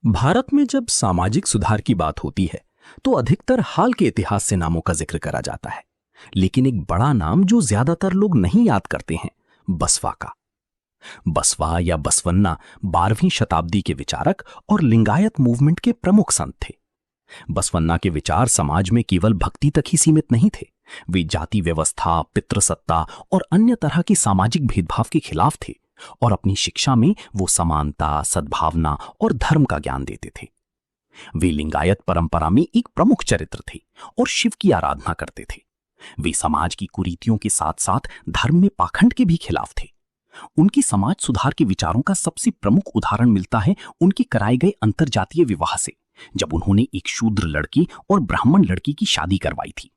भारत में जब सामाजिक सुधार की बात होती है तो अधिकतर हाल के इतिहास से नामों का जिक्र करा जाता है। लेकिन एक बड़ा नाम जो ज्यादातर लोग नहीं याद करते हैं, बसवा का। बसवा या बसवन्ना 12वीं शताब्दी के विचारक और लिंगायत मूवमेंट के प्रमुख संत थे। बसवन्ना के विचार समाज में केवल भक्ति तक ही सीमित नहीं थे। वे जाति व्यवस्था, पितृसत्ता और अन्य तरह की सामाजिक भेदभाव के खिलाफ थे और अपनी शिक्षा में वो समानता, सद्भावना और धर्म का ज्ञान देते थे। वे लिंगायत परंपरा में एक प्रमुख चरित्र थे और शिव की आराधना करते थे। वे समाज की कुरीतियों के साथ साथ धर्म में पाखंड के भी खिलाफ थे। उनकी समाज सुधार के विचारों का सबसे प्रमुख उदाहरण मिलता है उनके कराए गए अंतरजातीय विवाह से, जब उन्होंने एक शूद्र लड़की और ब्राह्मण लड़की की शादी करवाई थी।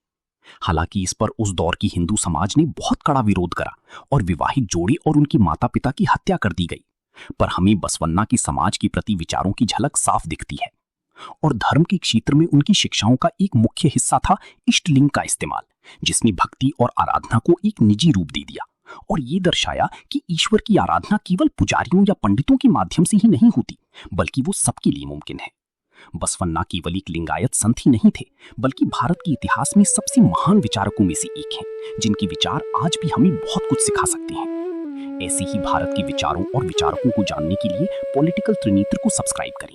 हालांकि इस पर उस दौर की हिंदू समाज ने बहुत कड़ा विरोध करा और विवाहित जोड़े और उनके माता पिता की हत्या कर दी गई। पर हमें बसवन्ना की समाज के प्रति विचारों की झलक साफ दिखती है। और धर्म के क्षेत्र में उनकी शिक्षाओं का एक मुख्य हिस्सा था इष्टलिंग का इस्तेमाल, जिसने भक्ति और आराधना को एक निजी रूप दे दिया और ये दर्शाया कि ईश्वर की आराधना केवल पुजारियों या पंडितों के माध्यम से ही नहीं होती, बल्कि वो सबके लिए मुमकिन है। बसवन्ना केवल एक लिंगायत संत ही नहीं थे, बल्कि भारत के इतिहास में सबसे महान विचारकों में से एक हैं, जिनके विचार आज भी हमें बहुत कुछ सिखा सकते हैं। ऐसे ही भारत के विचारों और विचारकों को जानने के लिए पॉलिटिकल त्रिनेत्र को सब्सक्राइब करें।